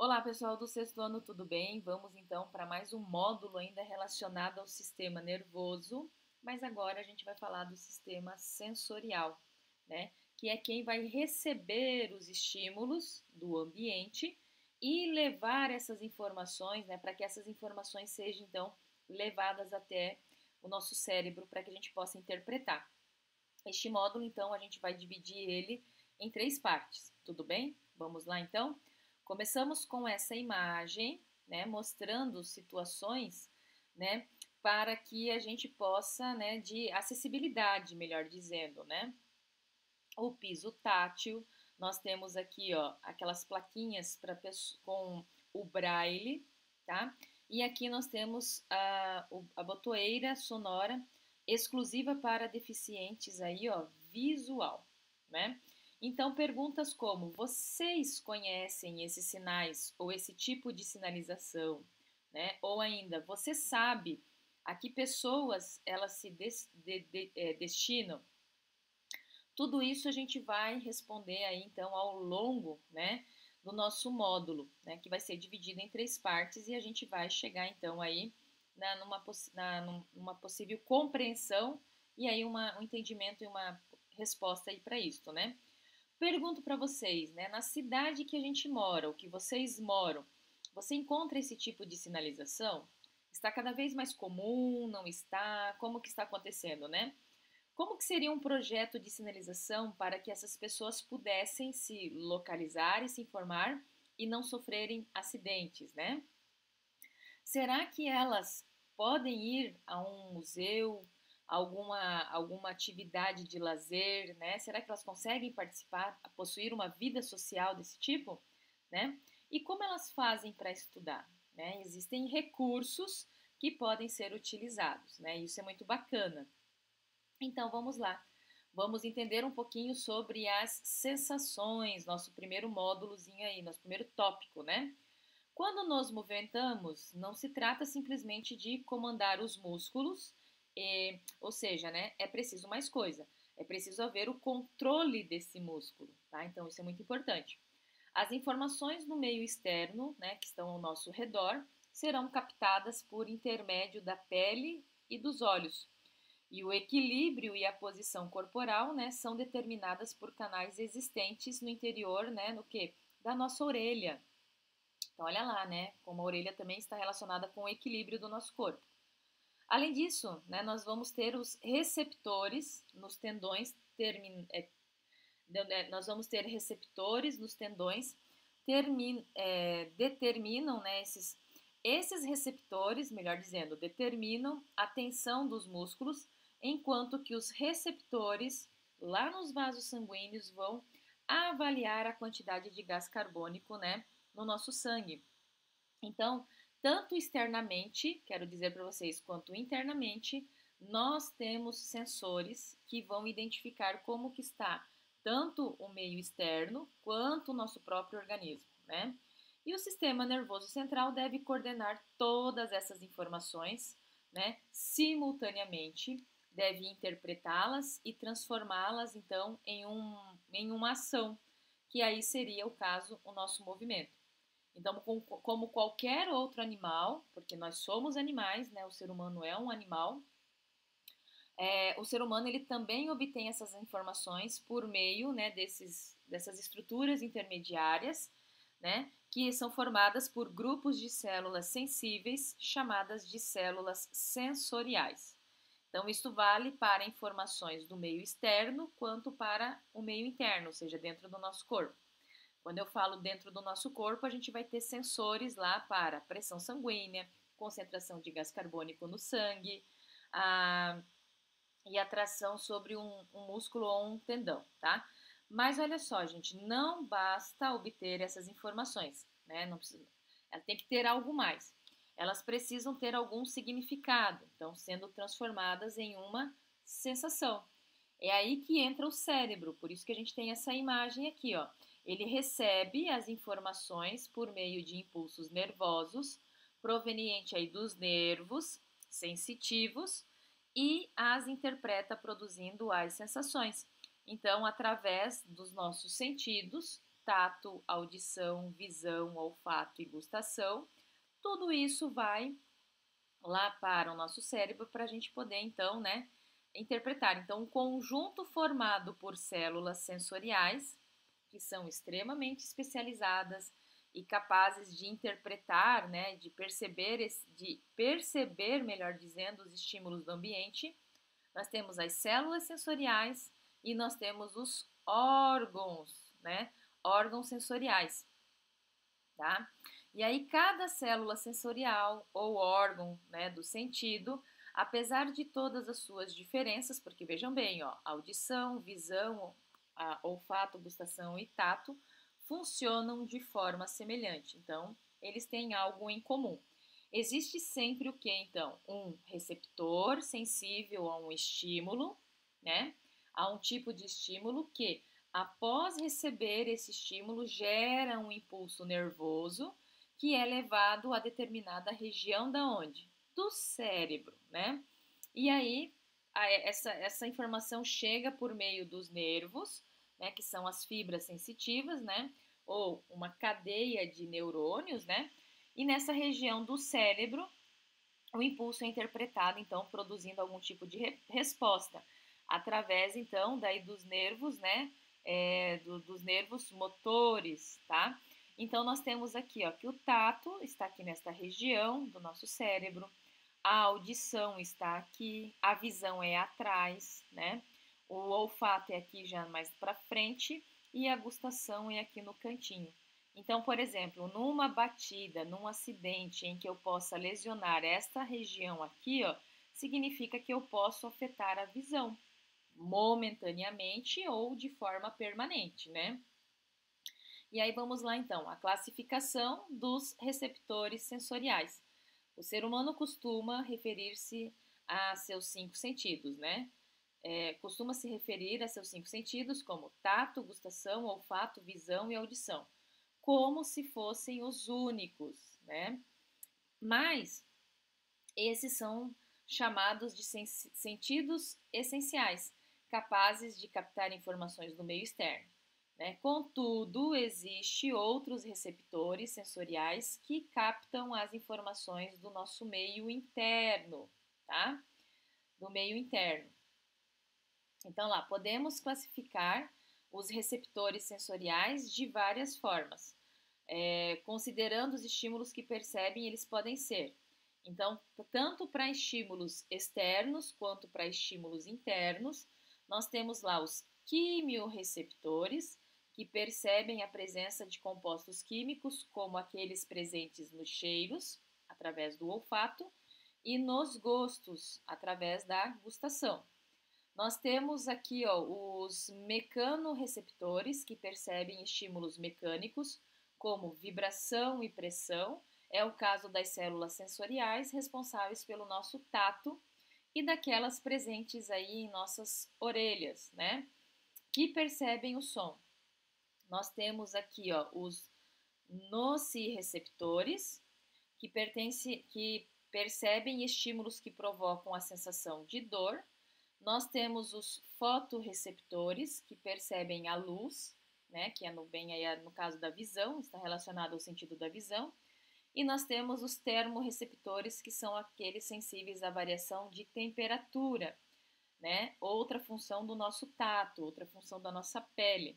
Olá, pessoal do sexto ano, tudo bem? Vamos então para mais um módulo ainda relacionado ao sistema nervoso, mas agora a gente vai falar do sistema sensorial, né? Que é quem vai receber os estímulos do ambiente e levar essas informações, né? Para que essas informações sejam então levadas até o nosso cérebro para que a gente possa interpretar. Este módulo, então, a gente vai dividir ele em três partes, tudo bem? Vamos lá, então? Começamos com essa imagem, né, mostrando situações, né, para que a gente possa, né, de acessibilidade, melhor dizendo, né? O piso tátil, nós temos aqui, ó, aquelas plaquinhas com o braille, tá? E aqui nós temos a botoeira sonora exclusiva para deficientes aí, ó, visual, né? Então, perguntas como: vocês conhecem esses sinais ou esse tipo de sinalização, né? Ou ainda, você sabe a que pessoas elas se destinam? Tudo isso a gente vai responder aí então ao longo, né, do nosso módulo, né, que vai ser dividido em três partes e a gente vai chegar então aí numa possível compreensão e aí um entendimento e uma resposta aí para isso, né? Pergunto para vocês, né, na cidade que a gente mora, o que vocês moram, você encontra esse tipo de sinalização? Está cada vez mais comum, não está? Como que está acontecendo, né? Como que seria um projeto de sinalização para que essas pessoas pudessem se localizar e se informar e não sofrerem acidentes, né? Será que elas podem ir a um museu, alguma atividade de lazer, né? Será que elas conseguem participar, possuir uma vida social desse tipo, né? E como elas fazem para estudar, né? Existem recursos que podem ser utilizados, né? Isso é muito bacana. Então vamos lá. Vamos entender um pouquinho sobre as sensações, nosso primeiro módulozinho aí, nosso primeiro tópico, né? Quando nos movimentamos, não se trata simplesmente de comandar os músculos, ou seja, né, é preciso mais coisa. É preciso haver o controle desse músculo, tá? Então isso é muito importante. As informações no meio externo, né, que estão ao nosso redor, serão captadas por intermédio da pele e dos olhos. E o equilíbrio e a posição corporal, né, são determinadas por canais existentes no interior, né, no que? Da nossa orelha. Então, olha lá, né, como a orelha também está relacionada com o equilíbrio do nosso corpo. Além disso, né, nós vamos ter os receptores nos tendões, nós vamos ter receptores nos tendões, determinam, né, esses receptores, melhor dizendo, determinam a tensão dos músculos, enquanto que os receptores lá nos vasos sanguíneos vão avaliar a quantidade de gás carbônico, né, no nosso sangue. Então, tanto externamente, quero dizer para vocês, quanto internamente, nós temos sensores que vão identificar como que está tanto o meio externo quanto o nosso próprio organismo, né? E o sistema nervoso central deve coordenar todas essas informações, né, simultaneamente, deve interpretá-las e transformá-las, então, em uma ação, que aí seria o caso, o nosso movimento. Então, como qualquer outro animal, porque nós somos animais, né, o ser humano é um animal, o ser humano ele também obtém essas informações por meio, né, dessas estruturas intermediárias, né, que são formadas por grupos de células sensíveis chamadas de células sensoriais. Então, isto vale para informações do meio externo quanto para o meio interno, ou seja, dentro do nosso corpo. Quando eu falo dentro do nosso corpo, a gente vai ter sensores lá para pressão sanguínea, concentração de gás carbônico no sangue, a e atração sobre um músculo ou um tendão, tá? Mas olha só, gente, não basta obter essas informações, né? Não precisa, ela tem que ter algo mais. Elas precisam ter algum significado, então sendo transformadas em uma sensação. É aí que entra o cérebro, por isso que a gente tem essa imagem aqui, ó. Ele recebe as informações por meio de impulsos nervosos, proveniente aí dos nervos sensitivos, e as interpreta produzindo as sensações. Então, através dos nossos sentidos, tato, audição, visão, olfato e gustação, tudo isso vai lá para o nosso cérebro para a gente poder, então, né, interpretar. Então, um conjunto formado por células sensoriais, que são extremamente especializadas e capazes de interpretar, né, de perceber, melhor dizendo, os estímulos do ambiente. Nós temos as células sensoriais e nós temos os órgãos, né, órgãos sensoriais, tá? E aí cada célula sensorial ou órgão, né, do sentido, apesar de todas as suas diferenças, porque vejam bem, ó, audição, visão, olfato, gustação e tato funcionam de forma semelhante. Então, eles têm algo em comum. Existe sempre o que então? Um receptor sensível a um estímulo, né? A um tipo de estímulo que, após receber esse estímulo, gera um impulso nervoso que é levado a determinada região da onde? Do cérebro, né? E aí essa informação chega por meio dos nervos, né, que são as fibras sensitivas, né, ou uma cadeia de neurônios, né, e nessa região do cérebro o impulso é interpretado, então, produzindo algum tipo de resposta, através, então, daí dos nervos, né, dos nervos motores, tá? Então, nós temos aqui, ó, que o tato está aqui nesta região do nosso cérebro, a audição está aqui, a visão é atrás, né? O olfato é aqui já mais para frente e a gustação é aqui no cantinho. Então, por exemplo, numa batida, num acidente em que eu possa lesionar esta região aqui, ó, significa que eu posso afetar a visão momentaneamente ou de forma permanente, né? E aí vamos lá então, a classificação dos receptores sensoriais. O ser humano costuma referir-se a seus 5 sentidos, né? Costuma se referir a seus 5 sentidos como tato, gustação, olfato, visão e audição, como se fossem os únicos, né? Mas esses são chamados de sentidos essenciais, capazes de captar informações do meio externo, né? Contudo, existem outros receptores sensoriais que captam as informações do nosso meio interno, tá? Do meio interno. Então, lá, podemos classificar os receptores sensoriais de várias formas. Considerando os estímulos que percebem, eles podem ser. Então, tanto para estímulos externos quanto para estímulos internos, nós temos lá os quimiorreceptores, que percebem a presença de compostos químicos, como aqueles presentes nos cheiros, através do olfato, e nos gostos, através da gustação. Nós temos aqui, ó, os mecanorreceptores, que percebem estímulos mecânicos, como vibração e pressão. É o caso das células sensoriais responsáveis pelo nosso tato e daquelas presentes aí em nossas orelhas, né? Que percebem o som. Nós temos aqui, ó, os nociceptores, que percebem estímulos que provocam a sensação de dor. Nós temos os fotorreceptores, que percebem a luz, né, que é no caso da visão, está relacionado ao sentido da visão. E nós temos os termorreceptores, que são aqueles sensíveis à variação de temperatura, né? Outra função do nosso tato, outra função da nossa pele.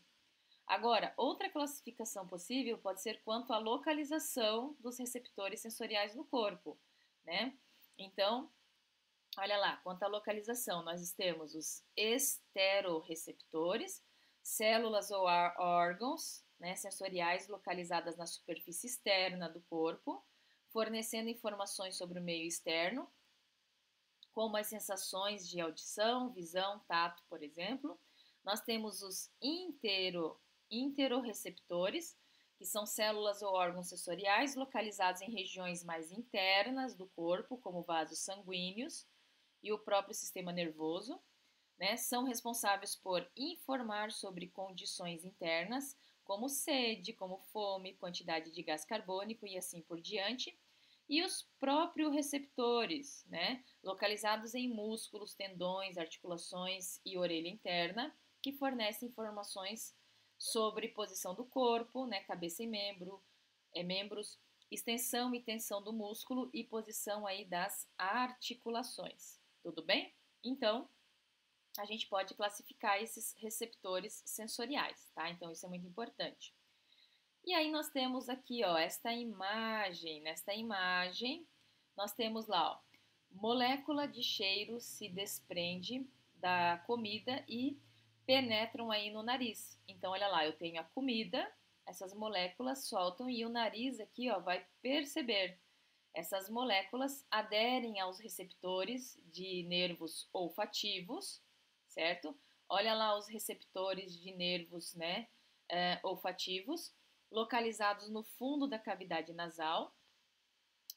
Agora, outra classificação possível pode ser quanto à localização dos receptores sensoriais no corpo, né? Então, olha lá, quanto à localização, nós temos os esteroreceptores, células ou órgãos, né, sensoriais localizadas na superfície externa do corpo, fornecendo informações sobre o meio externo, como as sensações de audição, visão, tato, por exemplo. Nós temos os interoreceptores, que são células ou órgãos sensoriais localizados em regiões mais internas do corpo, como vasos sanguíneos e o próprio sistema nervoso, né? São responsáveis por informar sobre condições internas, como sede, como fome, quantidade de gás carbônico e assim por diante. E os próprios receptores, né? Localizados em músculos, tendões, articulações e orelha interna, que fornecem informações sobre posição do corpo, né, cabeça e membros, extensão e tensão do músculo e posição aí das articulações. Tudo bem? Então, a gente pode classificar esses receptores sensoriais, tá? Então, isso é muito importante. E aí nós temos aqui, ó, esta imagem. Nesta imagem, nós temos lá, ó, molécula de cheiro se desprende da comida e penetram aí no nariz. Então, olha lá, eu tenho a comida, essas moléculas soltam e o nariz aqui, ó, vai perceber. Essas moléculas aderem aos receptores de nervos olfativos, certo? Olha lá os receptores de nervos, né, olfativos, localizados no fundo da cavidade nasal.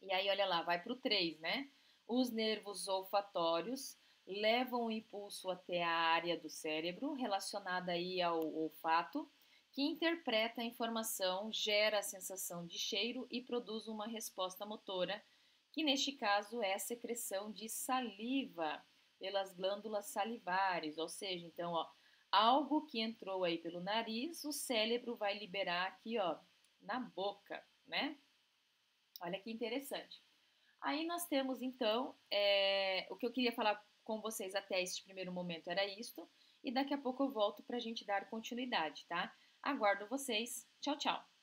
E aí, olha lá, vai para o 3, né? Os nervos olfatórios levam o impulso até a área do cérebro relacionada aí ao olfato, que interpreta a informação, gera a sensação de cheiro e produz uma resposta motora, que neste caso é a secreção de saliva pelas glândulas salivares, ou seja, então, ó, algo que entrou aí pelo nariz, o cérebro vai liberar aqui, ó, na boca, né? Olha que interessante. Aí nós temos então, o que eu queria falar com vocês até este primeiro momento era isto, e daqui a pouco eu volto para a gente dar continuidade, tá? Aguardo vocês. Tchau, tchau!